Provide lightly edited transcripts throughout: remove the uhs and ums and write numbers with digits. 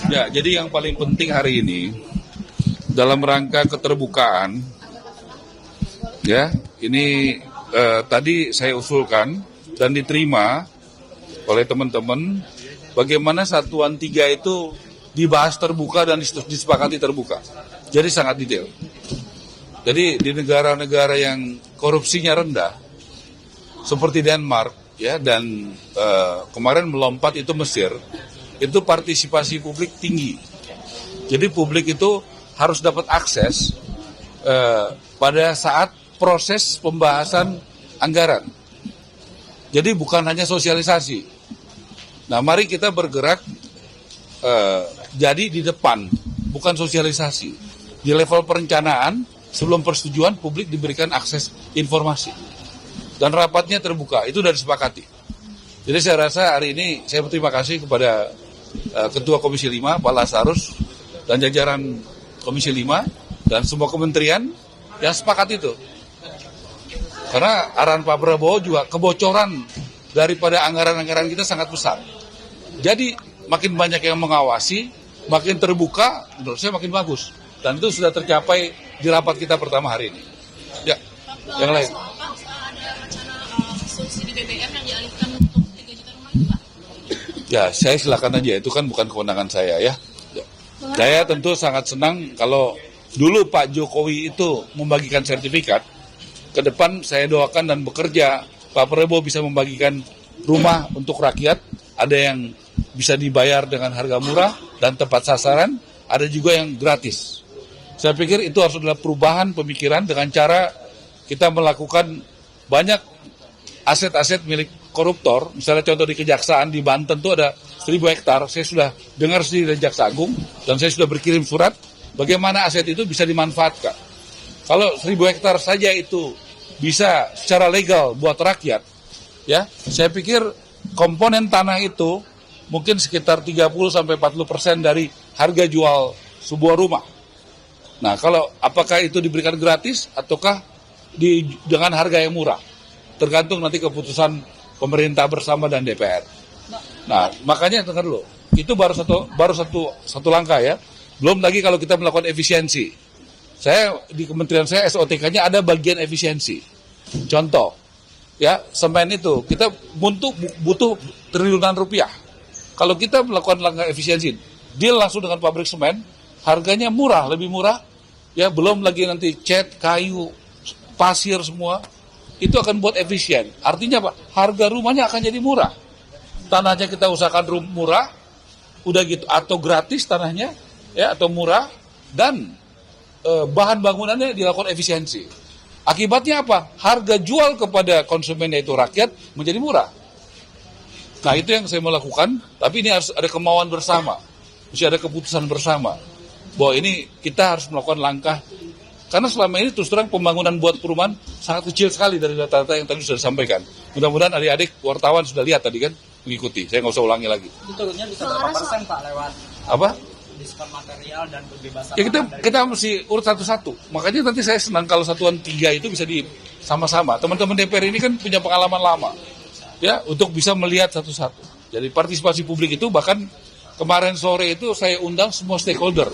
Ya, jadi yang paling penting hari ini dalam rangka keterbukaan, ya, ini tadi saya usulkan dan diterima oleh teman-teman bagaimana satuan 3 itu dibahas terbuka dan disepakati terbuka. Jadi sangat detail. Jadi di negara-negara yang korupsinya rendah, seperti Denmark, ya, dan kemarin melompat itu Mesir, itu partisipasi publik tinggi. Jadi publik itu harus dapat akses pada saat proses pembahasan anggaran. Jadi bukan hanya sosialisasi. Nah, mari kita bergerak jadi di depan, bukan sosialisasi. Di level perencanaan, sebelum persetujuan publik diberikan akses informasi. Dan rapatnya terbuka, itu sudah disepakati. Jadi saya rasa hari ini saya berterima kasih kepada Ketua Komisi 5, Pak Lasarus, dan jajaran Komisi 5, dan semua kementerian yang sepakat itu. Karena arahan Pak Prabowo juga kebocoran daripada anggaran-anggaran kita sangat besar. Jadi makin banyak yang mengawasi, makin terbuka, menurut saya makin bagus. Dan itu sudah tercapai di rapat kita pertama hari ini. Ya, yang lain. Subsidi BBM yang dialihkan untuk 3 juta rumah itu, Pak? Ya, saya silakan aja, itu kan bukan kewenangan saya ya. Saya tentu sangat senang kalau dulu Pak Jokowi itu membagikan sertifikat, ke depan saya doakan dan bekerja Pak Prabowo bisa membagikan rumah untuk rakyat, ada yang bisa dibayar dengan harga murah dan tepat sasaran, ada juga yang gratis. Saya pikir itu harus adalah perubahan pemikiran dengan cara kita melakukan banyak aset-aset milik koruptor, misalnya contoh di Kejaksaan di Banten itu ada 1.000 hektar, saya sudah dengar sendiri dari Jaksa Agung, dan saya sudah berkirim surat, bagaimana aset itu bisa dimanfaatkan. Kalau 1.000 hektar saja itu bisa secara legal buat rakyat, ya, saya pikir komponen tanah itu mungkin sekitar 30-40% dari harga jual sebuah rumah. Nah, kalau apakah itu diberikan gratis ataukah dengan harga yang murah? Tergantung nanti keputusan pemerintah bersama dan DPR. Nah, makanya dengar dulu, itu baru satu langkah ya. Belum lagi kalau kita melakukan efisiensi. Saya di kementerian saya SOTK-nya ada bagian efisiensi. Contoh, ya, semen itu kita butuh triliunan rupiah. Kalau kita melakukan langkah efisiensi, deal langsung dengan pabrik semen, harganya murah, lebih murah. Ya, belum lagi nanti cat, kayu, pasir semua. Itu akan buat efisien. Artinya apa? Harga rumahnya akan jadi murah. Tanahnya kita usahakan murah, udah gitu, atau gratis tanahnya, ya, atau murah, dan bahan bangunannya dilakukan efisiensi. Akibatnya apa? Harga jual kepada konsumen yaitu rakyat menjadi murah. Nah, itu yang saya mau lakukan, tapi ini harus ada kemauan bersama. Mesti ada keputusan bersama. Bahwa ini kita harus melakukan langkah. Karena selama ini terus terang pembangunan buat perumahan sangat kecil sekali dari data-data yang tadi sudah disampaikan. Mudah-mudahan adik-adik wartawan sudah lihat tadi kan, mengikuti. Saya nggak usah ulangi lagi. Itu turunnya bisa berapa persen Pak lewat apa? Diskon material dan pembebasan? Ya kita mesti urut satu-satu. Makanya nanti saya senang kalau satuan 3 itu bisa sama-sama. Teman-teman DPR ini kan punya pengalaman lama, ya, untuk bisa melihat satu-satu. Jadi partisipasi publik itu bahkan kemarin sore itu saya undang semua stakeholder.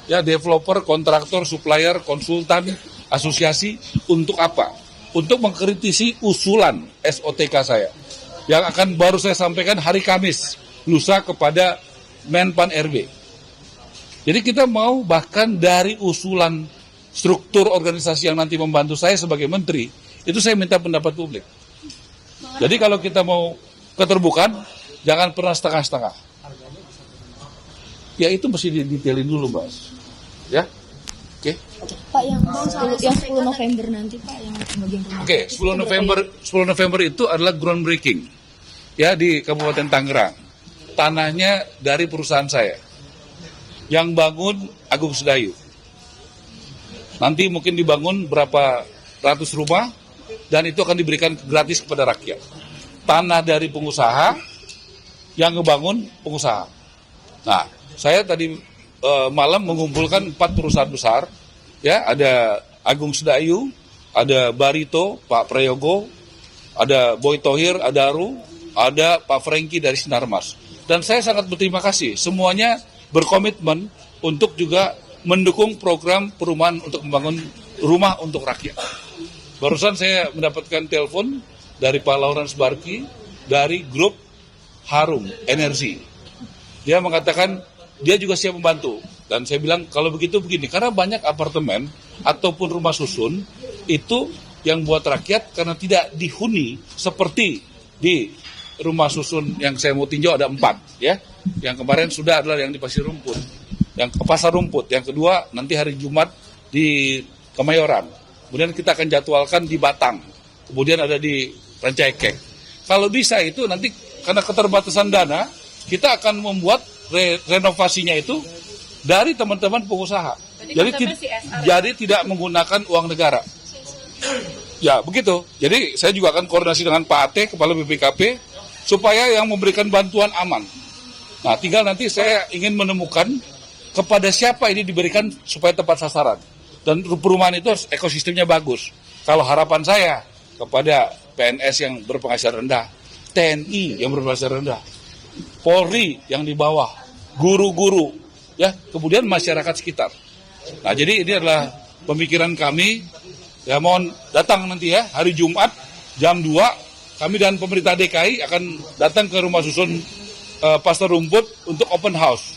Ya, developer, kontraktor, supplier, konsultan, asosiasi, untuk apa? Untuk mengkritisi usulan SOTK saya, yang akan baru saya sampaikan hari Kamis, lusa kepada Menpan RB. Jadi kita mau bahkan dari usulan struktur organisasi yang nanti membantu saya sebagai menteri, itu saya minta pendapat publik. Jadi kalau kita mau keterbukaan, jangan pernah setengah-setengah. Ya itu mesti didetailin dulu, Mas. Ya, oke. Pak, yang 10 November nanti, Pak, yang bagian rumah. Oke, 10 November itu adalah groundbreaking, ya, di Kabupaten Tangerang. Tanahnya dari perusahaan saya. Yang bangun Agung Sedayu. Nanti mungkin dibangun berapa ratus rumah dan itu akan diberikan gratis kepada rakyat. Tanah dari pengusaha yang ngebangun pengusaha. Nah, saya tadi malam mengumpulkan 4 perusahaan besar, ya, ada Agung Sedayu, ada Barito, Pak Prayogo, ada Boy Thohir, ada Aru, ada Pak Franky dari Sinarmas. Dan saya sangat berterima kasih. Semuanya berkomitmen untuk juga mendukung program perumahan untuk membangun rumah untuk rakyat. Barusan saya mendapatkan telepon dari Pak Lawrence Barki dari grup Harum Energi. Dia mengatakan dia juga siap membantu. Dan saya bilang kalau begitu begini, karena banyak apartemen ataupun rumah susun itu yang buat rakyat karena tidak dihuni seperti di rumah susun yang saya mau tinjau ada 4 ya. Yang kemarin sudah adalah yang di Pasir Rumput, yang ke Pasar Rumput, yang kedua nanti hari Jumat di Kemayoran. Kemudian kita akan jadwalkan di Batang. Kemudian ada di Rancaikek. Kalau bisa itu nanti karena keterbatasan dana, kita akan membuat renovasinya itu dari teman-teman pengusaha. Jadi tidak menggunakan uang negara. Ya, begitu. Jadi saya juga akan koordinasi dengan Pak Ate, Kepala BPKP, supaya yang memberikan bantuan aman. Nah, tinggal nanti saya ingin menemukan kepada siapa ini diberikan supaya tepat sasaran. Dan perumahan itu ekosistemnya bagus. Kalau harapan saya kepada PNS yang berpenghasilan rendah, TNI yang berpenghasilan rendah, Polri yang di bawah, guru-guru, ya, kemudian masyarakat sekitar. Nah, jadi ini adalah pemikiran kami. Ya, mohon datang nanti ya, hari Jumat jam 2, kami dan pemerintah DKI akan datang ke rumah susun Pasar Rumput untuk open house.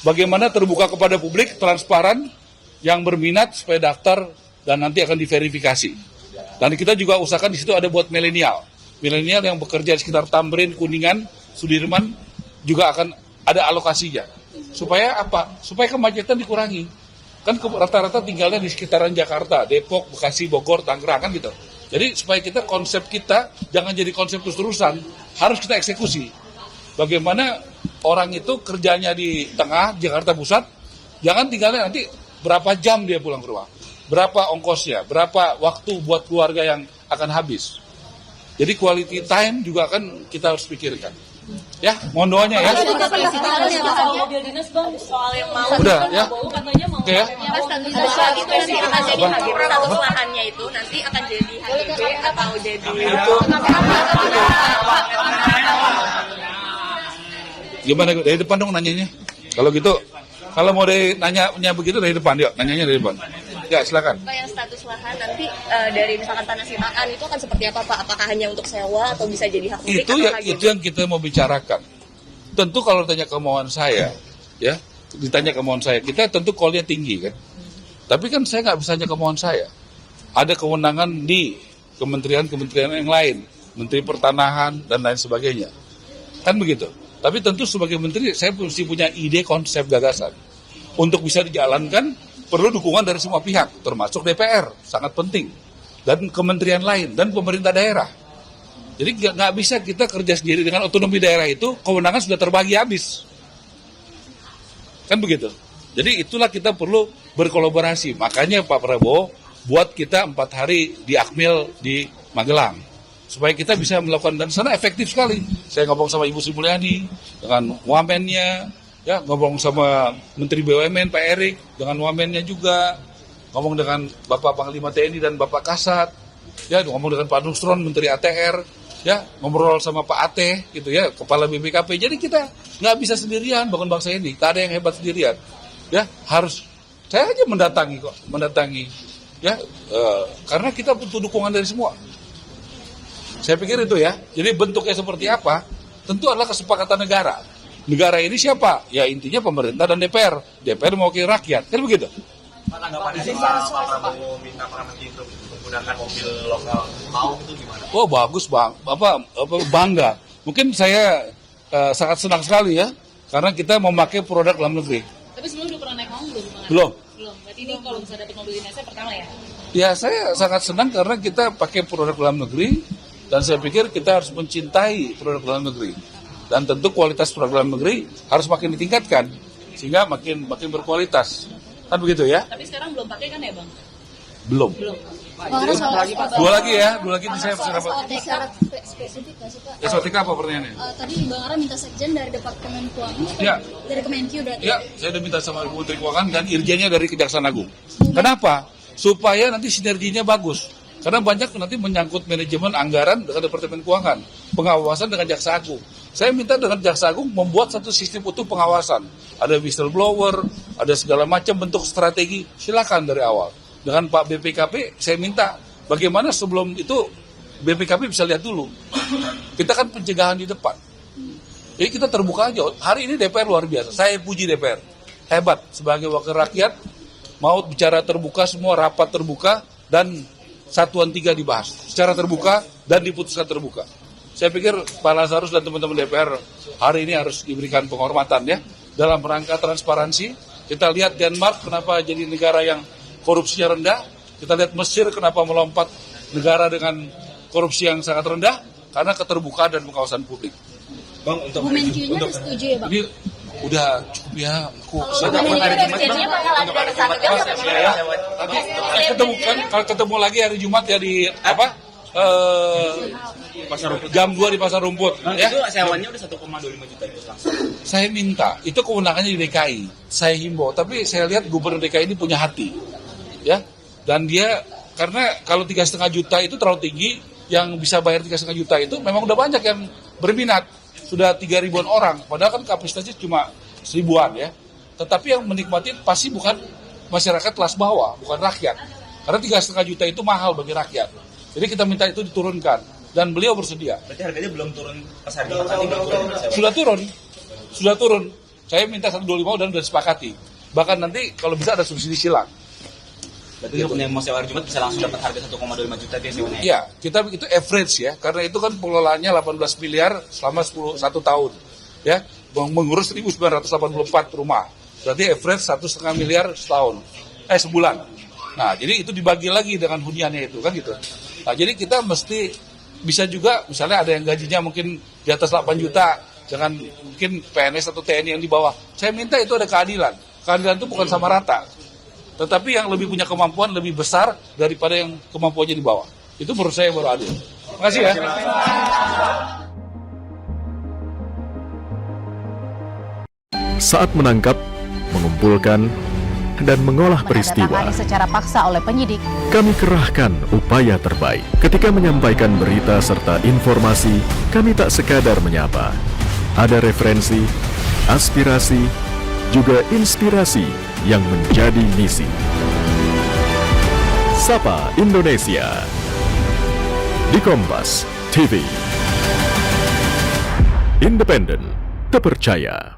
Bagaimana terbuka kepada publik, transparan, yang berminat supaya daftar dan nanti akan diverifikasi. Dan kita juga usahakan di situ ada buat milenial. Milenial yang bekerja di sekitar Tamrin, Kuningan, Sudirman juga akan ada alokasinya. Supaya apa? Supaya kemacetan dikurangi. Kan rata-rata tinggalnya di sekitaran Jakarta, Depok, Bekasi, Bogor, Tangerang kan gitu. Jadi supaya konsep kita jangan jadi konsep terus-terusan, harus kita eksekusi. Bagaimana orang itu kerjanya di tengah Jakarta Pusat, jangan tinggalnya nanti berapa jam dia pulang ke rumah, berapa ongkosnya, berapa waktu buat keluarga yang akan habis. Jadi quality time juga akan kita harus pikirkan. Ya, mohon doanya ya. Soal mobil dinas bang, soal yang mau Udah ya. katanya mau Oke ya. soal itu nanti akan jadi HGB, status lahannya itu nanti akan jadi HGB atau jadi Gimana dari depan dong nanyanya? Kalau gitu, kalau mau nanya begitu dari depan, yuk nanyanya dari depan. Ya silakan. Pak, yang status lahan nanti dari misalkan tanah sitaan itu akan seperti apa Pak? Apakah hanya untuk sewa atau bisa jadi hak milik? Itu yang kita mau bicarakan. Tentu kalau ditanya kemauan saya, ya ditanya kemauan saya, kita tentu call-nya tinggi kan. Tapi kan saya nggak bisa hanya kemauan saya. Ada kewenangan di kementerian-kementerian yang lain, Menteri Pertanahan dan lain sebagainya. Kan begitu. Tapi tentu sebagai menteri saya mesti punya ide, konsep, gagasan. Untuk bisa dijalankan perlu dukungan dari semua pihak, termasuk DPR, sangat penting. Dan kementerian lain, dan pemerintah daerah. Jadi nggak bisa kita kerja sendiri dengan otonomi daerah itu, kewenangan sudah terbagi habis. Kan begitu. Jadi itulah kita perlu berkolaborasi. Makanya Pak Prabowo buat kita 4 hari di Akmil di Magelang. Supaya kita bisa melakukan, dan sana efektif sekali. Saya ngomong sama Ibu Sri Mulyani, dengan wamennya, ya ngomong sama Menteri BUMN Pak Erik, dengan wamennya juga, ngomong dengan Bapak Panglima TNI dan Bapak Kasat, ya ngomong dengan Pak Nusron, Menteri ATR, ya ngobrol sama Pak Ate, gitu ya, Kepala BPKP. Jadi kita nggak bisa sendirian bangun bangsa ini, tak ada yang hebat sendirian, ya harus saya aja mendatangi, ya karena kita butuh dukungan dari semua. Saya pikir itu ya. Jadi bentuknya seperti apa? Tentu adalah kesepakatan negara. Negara ini siapa? Ya intinya pemerintah dan DPR. DPR mewakili rakyat. Kan begitu? Pak, tanggapannya Pak Prabowo minta para menteri untuk menggunakan mobil lokal, mau itu gimana? Oh bagus bang. Bangga. Mungkin saya sangat senang sekali ya. Karena kita memakai produk dalam negeri. Tapi sebelumnya udah pernah naik mobil belum? Belum. Belum. Berarti ini kalau bisa dapat mobil dinasnya pertama ya? Ya saya sangat senang karena kita pakai produk dalam negeri. Dan saya pikir kita harus mencintai produk dalam negeri. Dan tentu kualitas produk dalam negeri harus makin ditingkatkan. Sehingga makin berkualitas. Kan begitu ya? Tapi sekarang belum pakai kan ya Bang? Belum. Dua lagi ini saya dapat. Syarat spesifik nggak sih Pak? SOTK apa pertanyaannya? Tadi Bang Ara minta sekjen dari Departemen Keuangan. Ya. Dari Kemenkyu berarti. Ya, saya udah minta sama Ibu Menteri Keuangan dan irjennya dari Kejaksaan Agung. Kenapa? Supaya nanti sinerginya bagus. Karena banyak nanti menyangkut manajemen anggaran dengan Departemen Keuangan, pengawasan dengan Jaksa Agung. Saya minta dengan Jaksa Agung membuat satu sistem utuh pengawasan. Ada whistleblower, ada segala macam bentuk strategi, silakan dari awal. Dengan Pak BPKP, saya minta bagaimana sebelum itu BPKP bisa lihat dulu. Kita kan pencegahan di depan. Jadi kita terbuka aja. Hari ini DPR luar biasa. Saya puji DPR. Hebat. Sebagai wakil rakyat, mau bicara terbuka, semua rapat terbuka, dan satuan 3 dibahas. Secara terbuka dan diputuskan terbuka. Saya pikir Pak Lazarus dan teman-teman DPR hari ini harus diberikan penghormatan ya. Dalam rangka transparansi, kita lihat Denmark kenapa jadi negara yang korupsinya rendah. Kita lihat Mesir kenapa melompat negara dengan korupsi yang sangat rendah. Karena keterbukaan dan pengawasan publik. Bang, untuk Bu Menkyu-nya udah setuju ya, Bang? Ini udah cukup ya. Jadinya bakal ada dari sana Ya. Nanti ketemu kan, kalau ketemu lagi hari Jumat ya di apa? Jam 2 di Pasar Rumput. Ya. Itu sewanya udah 1,25 juta itu langsung. Saya minta, itu kewenangannya di DKI. Saya himbau, tapi saya lihat Gubernur DKI ini punya hati. Ya. Dan dia, karena kalau 3,5 juta itu terlalu tinggi, yang bisa bayar 3,5 juta itu memang udah banyak yang berminat. Sudah 3.000-an orang, padahal kan kapasitasnya cuma 1.000-an ya. Tetapi yang menikmati pasti bukan masyarakat kelas bawah, bukan rakyat. Karena 3,5 juta itu mahal bagi rakyat. Jadi kita minta itu diturunkan. Dan beliau bersedia. Berarti harganya belum turun pas hari Jumat tadi belum turun. Sudah turun. Saya minta 125 dan sudah disepakati. Bahkan nanti kalau bisa ada subsidi silang. Berarti yang mau sewa hari Jumat bisa langsung dapat harga 1,25 juta dia sewanya. Iya, kita itu average ya. Karena itu kan pengelolaannya 18 miliar selama 1 tahun. Ya, mengurus 1.984 rumah. Berarti average 1,5 miliar setahun. Sebulan. Nah, jadi itu dibagi lagi dengan huniannya itu kan gitu. Nah, jadi kita mesti bisa juga, misalnya ada yang gajinya mungkin di atas 8 juta, jangan mungkin PNS atau TNI yang di bawah. Saya minta itu ada keadilan. Keadilan itu bukan sama rata. Tetapi yang lebih punya kemampuan lebih besar daripada yang kemampuannya di bawah. Itu menurut saya baru adil. Terima kasih ya. Saat menangkap, mengumpulkan, dan mengolah peristiwa, menandatangani secara paksa oleh penyidik. kami kerahkan upaya terbaik. Ketika menyampaikan berita serta informasi, kami tak sekadar menyapa. Ada referensi, aspirasi, juga inspirasi yang menjadi misi. Sapa Indonesia di Kompas TV. Independen, terpercaya.